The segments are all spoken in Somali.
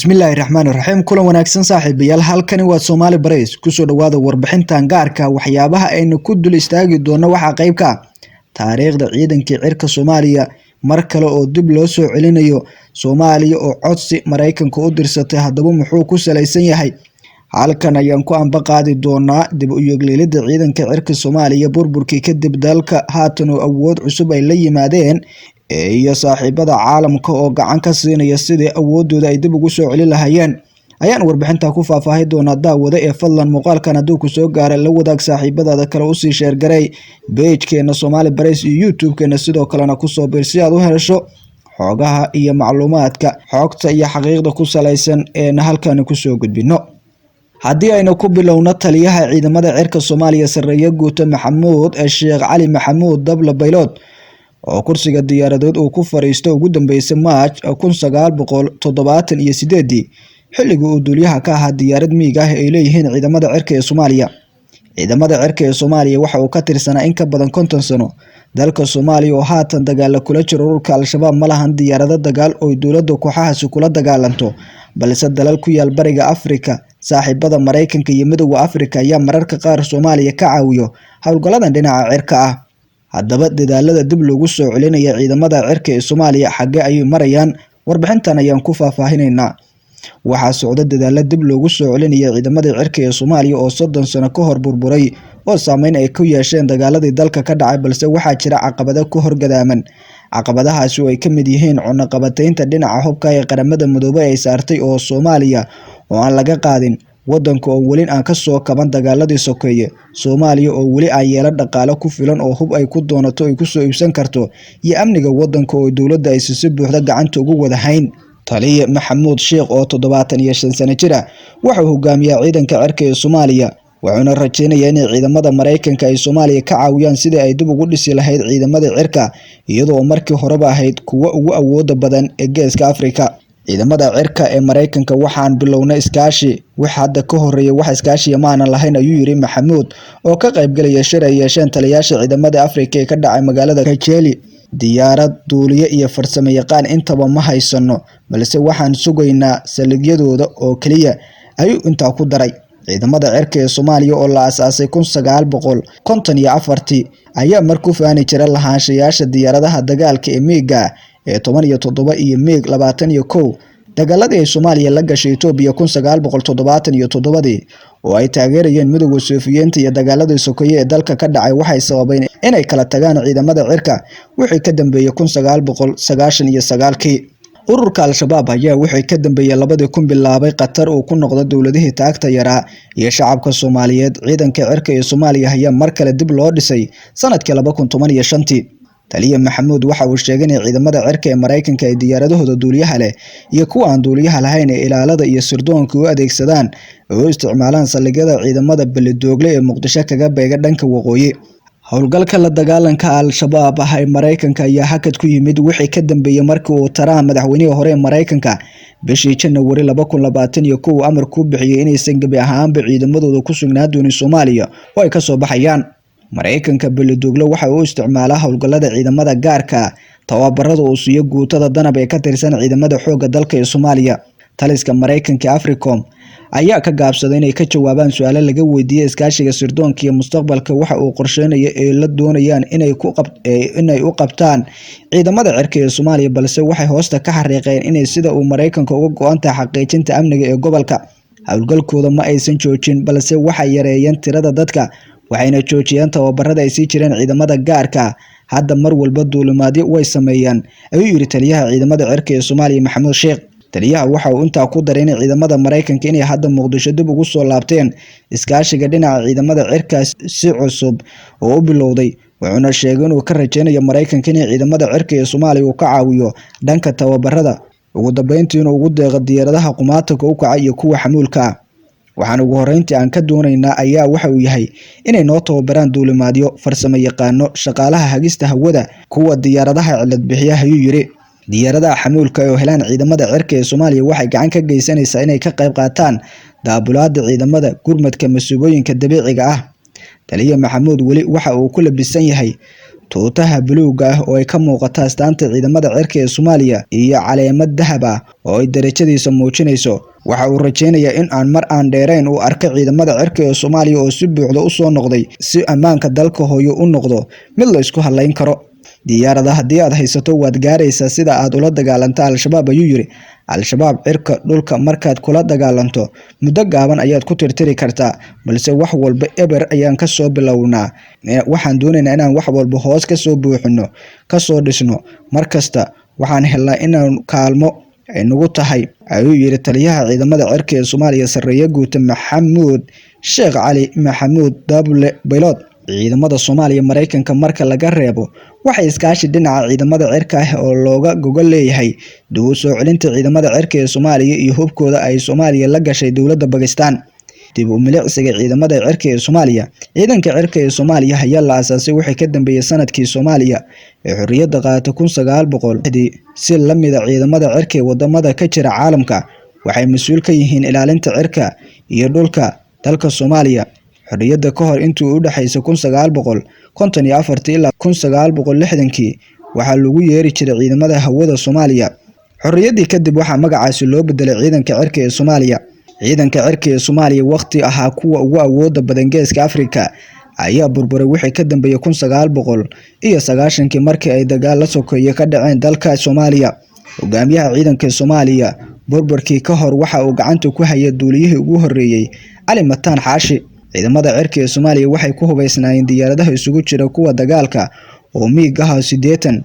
Bismillahirrahmanirrahiim. Kulan wanaagsan saaxiibayaal, halkani waa Soomaali Barays. Kusoo dhawaada warbixintan gaarka waxyaabaha aynu ku dul istaagi doono waxa qayb ka taariikhda ciidankii cirka Soomaaliya mar kale oo dib loo soo celinayo Soomaaliya oo codsi Mareykanka u dirsatay. Haddaba muxuu ku saleysan yahay? Halkan ayaan ku anba qaadi doonaa dib u yeglilida ciidanka cirka Soomaaliya burburkii kadib dalka haatan oo awood cusub ay la yimaadeen iyo saaxiibada caalamka oo gacan ka siinaya sidii awoodooda ay dib ugu soo celin lahaayeen. Ayaan warbixinta ku faahfaahin doonaa daawada ee fadlan muuqaalkan hadduu ku soo gaaray la wadaag saaxiibadaada kale u sii share garay page-keena Soomaali Barays iyo YouTube-keena sidoo kalena ku soo bir si aad u hesho xogaha iyo macluumaadka xogta iyo xaqiiqda ku saleysan ee halkan ku soo gudbino. Haddii aynu ku bilowno taliyaha ciidamada cirka Soomaaliya Sareeye Guuta Maxamuud Sheekh Cali Maxamuud Dable Baylod oo kursiga diyaaradood uu ku fariisto ugu dambeysay March 1978 xilligii uu duuliyaha ka ahaa diyaarad miig ah ay leeyihiin ciidamada cirka ee Soomaaliya. Ciidamada cirka ee Soomaaliya waxa uu ka tirsanaa in ka badan 50 sano dalka Soomaaliya oo haatan dagaal kula jiro ururka Al-Shabaab ma lahan diyaarado dagaal oo dowladda kooxahaasi kula dagaalanto, balse dalal ku yaal bariga Afrika saaxiibada Mareykanka iyo Midowga Afrika ayaa mararka qaar Soomaaliya ka caawiyo howlgaladan dhinaca cirka ah. Haddaba dadaalada dib loogu soo celinaya ciidamada cirka ee Soomaaliya xagee ayay marayaan? Warbixintan ayaan ku faahfaahinaynaa. Waxaa socda dadaalo dib loogu soo celinaya ciidamada cirka ee Soomaaliya oo 30 sano ka hor burburay oo saameyn ay ku yeesheen dagaaladii dalka ka dhacay, balse waxaa jira caqabado ku horgadaaman. Caqabadahaasi oo ay ka mid yihiin cunaqabataynta dhinaca hubka ee qaramada midoobay ay saartay oo Soomaaliya oo aan laga qaadin, wadanka oo weli aan ka soo kaban dagaaladii sokeeye, Soomaaliya oo weli aan yeelan dhaqaale ku filan oo hub ay ku doonato ay ku soo iibsan karto, iyo amniga wadanka oo dowladda ay si buuxda gacanta ugu wada hayn. Taliye Maxamuud Sheekh oo 75 sano jira wuxuu hogaamiyaa ciidanka cirka ee Soomaaliya, wuxuuna rajeynayaa in ciidamada Mareykanka ay Soomaaliya ka caawiyaan sidii ay dib ugu dhisi lahayd ciidamada cirka iyadoo markii horeba ahayd kuwa ugu awooda badan ee Geeska Afrika. Ciidamada cirka ee Mareykanka waxaan bilownay iskaashi wax hadda ka horeeyay wax iskaashi ma aanan lahayn, ayuu yiri Maxamuud oo ka qayb galaya shir ay yeesheen taliyayaasha ciidamada Afrika ee ka dhacay magaalada Kajeli. Diyaarad, duuliye iyo farsamo yaqaan intaba ma haysano, balse waxaan sugaynaa saldhigyadooda oo kaliya, ayuu intaa ku daray. Ciidamada cirka ee Soomaaliya oo la aasaasay 1954 ayaa markuu faani jiray lahaanshayaasha diyaaradaha dagaalka ee miiga ee 17 iyo miig 21 dagaaladii ay Soomaaliya la gashay Itoobiya 1977 oo ay taageerayeen Midowga Sofiyeet iyo dagaaladii sokeeye ee dalka ka dhacay waxay sababeen inay kala tagaan ciidamada cirka wixii ka dambeeyay 1999. Ururka Al-Shabaab ayaa wixii ka dambeeyay 2000 bilaabay qatar oo ku noqda dowladihii taagta yaraa iyo shacabka Soomaaliyeed. Ciidanka cirka ee Soomaaliya ayaa mar kale dib loo dhisay sanadkii 2015. Taliye Maxamuud waxa uu sheegay in ciidamada cirka ee Mareykanka ay diyaaradahooda duuliyaha leh iyo kuwa aan duuliyaha lahayn ee ilaalada iyo sirdoonka u adeegsadaan oo isticmaalaan saldhigyada ciidamada Beledoogle ee Muqdisho kaga beega dhanka waqooyi. Howlgalka la dagaalanka Al-Shabaab ee Mareykanka ayaa hakad ku yimid wixii ka dambeeyay markii uu Trump madaxweynihii hore ee Mareykanka bishii January 2021 amar ku bixiyay inaysan gabi ahaanba ciidamadooda ku sugnaan doonin Soomaaliya oo ay ka soo baxayaan. Mareykanka Beledoogle waxa uu isticmaalaa howlgallada ciidamada gaarka tababarada uu siiyo guutada danab ee ka tirsan ciidamada xoogga dalka ee Soomaaliya. Taliska Mareykanka Africom ayaa ka gaabsaday inay ka jawaabaan su'aalo laga weydiiyay iskaashiga sirdoonka iyo mustaqbalka waxa uu qorsheynayo ee la doonayaan inay u qabtaan ciidamada cirka ee Soomaaliya, balse waxay hoosta ka xariiqeen inay sida uu Mareykanka uga go'an tahay xaqiijinta amniga ee gobolka. Howlgalkooda ma aysan joojin, balse waxay yareeyeen tirada dadka waxayna joojiyeen tababarada ay sii jireen ciidamada gaarka. Hadda mar walba duulimaadyo way sameeyaan, ayuu yiri taliyaha ciidamada cirka ee Soomaaliya Maxamuud Sheekh. Taliyaha waxa uu intaa ku daray in ciidamada Mareykanka inay hadda Muqdisho dib ugu soo laabteen iskaashiga dhinaca ciidamada cirka si cusub oo u bilowday, wuxuuna sheegay inuu ka rajeynayo Mareykanka in ciidamada cirka ee Soomaaliya uu ka caawiyo dhanka tababarada, ugu dambeyntii inuu ugu deeqo diyaaradaha qumaatiga u kaca iyo kuwa xamuulka. Waxaan ugu horeyntii aan ka doonaynaa ayaa waxa uu yahay inay noo tababaraan duulimaadyo, farsamo yaqaano, shaqaalaha hagista hawada, kuwa diyaaradaha cilad bixiya, ayuu yiri. Diyaaradaha xamuulka oo helaan ciidamada cirka ee Soomaaliya waxay gacan ka geysanaysaa inay ka qayb qaataan daabulaadda ciidamada gurmadka masuuliyinka dabiiciga ah. Taliye Maxamuud weli waxa uu ku labisan yahay tuutaha buluuga ah oo ay ka muuqata astaanta ciidamada cirka ee Soomaaliya iyo caleemad dahab ah oo ay darajadiisa muujinayso. Waxa uu rajaynayaa in aan mar aan dheerayn u arko ciidamada cirka ee Soomaaliya oo si buuxda u soo noqday si ammaanka dalka hooyo u noqdo mid la isku halayn karo. diyaaradaha haddii aad haysato waad gaaraysaa sida aad ula dagaalanta al-shabaab, ayuu yiri. al-shabaab cirka dhulka markaad kula dagaalanto muddo gaaban ayaad ku tirtiri kartaa, balse wax walba eber ayaan ka soo bilownaa. waxaan doonaynaa inaan wax walba hoos ka soo buuxino, ka soo dhisno. markasta waxaan helnaa inaan kaalmo ay nagu tahay, ayuu yiri taliyaha ciidamada cirka ee Soomaaliya Sarreeye Guuta Maxamuud Sheekh Cali Maxamuud Dable Baylod. ciidamada Soomaaliya Mareykanka marka laga reebo waxay iskaashi dhinaca ciidamada cirka ah oo looga gogol leeyahay dib u soo celinta ciidamada cirka ee Soomaaliya iyo hubkooda ay Soomaaliya la gashay dowladda Pakistan. dib u milicsiga ciidamada cirka ee Soomaaliya. ciidanka cirka ee Soomaaliya ayaa la aasaasay wixii ka dambeeyay sanadkii Soomaaliya ee xorriyadda qaadatay 1900 si la mid ah ciidamada cirka ee wadamada ka jira caalamka. waxay mas'uul ka yihiin ilaalinta cirka iyo dhulka dalka Soomaaliya. xorriyadda ka hor intii u dhaxaysay 1954 ilaa 1960 waxaa lagu yeeri jiray ciidamada hawada Soomaaliya. xorriyaddii kadib waxaa magacaasi loo bedelay ciidanka cirka ee Soomaaliya. ciidanka cirka ee Soomaaliya waqti ahaa kuwa ugu awooda badan Geeska Afrika ayaa burburay wixii ka dambeeyay 1990 markii ay dagaal la sokeeyay ka dhaceen dalka Soomaaliya. hogaamiyaha ciidanka Soomaaliya burburkii ka hor waxa uu gacanta ku hayay duuliyihii ugu horeeyay Ali Mataan Xaashi. ciidamada cirka ee Soomaaliya waxay ku hubaysnaayeen diyaaradaha isugu jira kuwa dagaalka oo miigaha 80,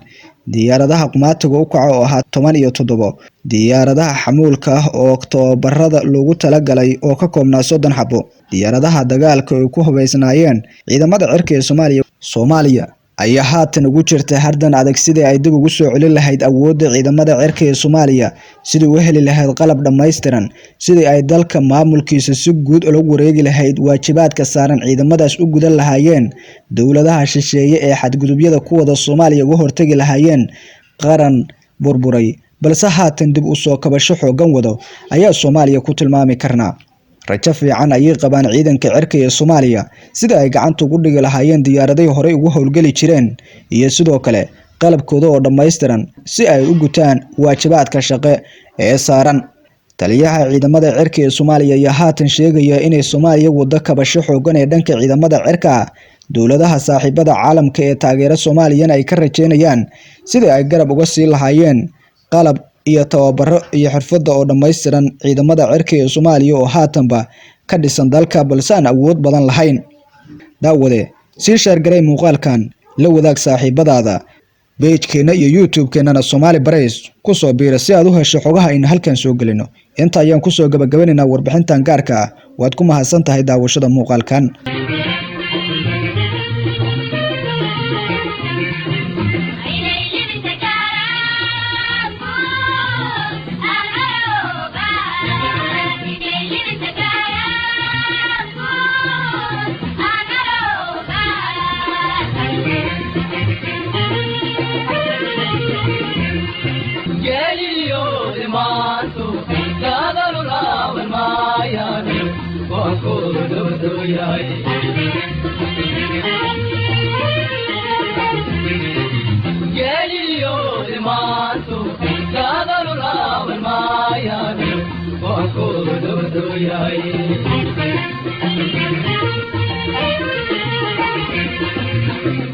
diyaaradaha qumaatiga u kaca oo ahaa 17, diyaaradaha xamuulka ah oo tababarada loogu talagalay oo ka koobnaa 30 xabo. diyaaradaha dagaalka ay ku hubaysnaayeen ciidamada cirka ee Soomaaliya ayaa haatan ugu jirta hardan adag sidii ay dib ugu soo celin lahayd awoodda ciidamada cirka ee Soomaaliya, sidii u heli lahayd qalab dhammaystiran, sidii ay dalka maamulkiisa si guud ula wareegi lahayd waajibaadka saaran ciidamadaas u gudan lahaayeen dowladaha shisheeye ee xadgudubyada ku wada Soomaaliya uga hortagi lahaayeen qaran burburay balse haatan dib u soo kabasho xoogan wado ayaa Soomaaliya ku tilmaami karnaa. rajo fiican ayay qabaan ciidanka cirka ee Soomaaliya sida ay gacanta ugu dhigi lahaayeen diyaaradaha hore ugu howlgali jireen iyo sidoo kale qalabkooda oo dhammaystiran si ay u gutaan waajibaadka shaqo ee saaran. taliyaha ciidamada cirka ee Soomaaliya ayaa haatan sheegaya inay Soomaaliya wado kabasho xoogan ee dhanka ciidamada cirka. dowladaha saaxiibada caalamka ee taageera Soomaaliya ay ka rajeynayaan sidii ay garab uga sii lahaayeen qalab iyo tababaro iyo xirfado oo dhammaystiran ciidamada cirka ee Soomaaliya oo haatanba ka dhisan dalka balse aan awood badan lahayn. daawade sii share garay muuqaalkan la wadaag saaxiibadaada page-keena iyo YouTube-keenana Somali Barays ku soo biira si aad u hesho xogaha aynu halkan soo gelino. inta ayaan ku soo gabagabeynaa warbixintan gaarka ah. waad ku mahadsan tahay daawashada muuqaalkan.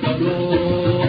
Hello.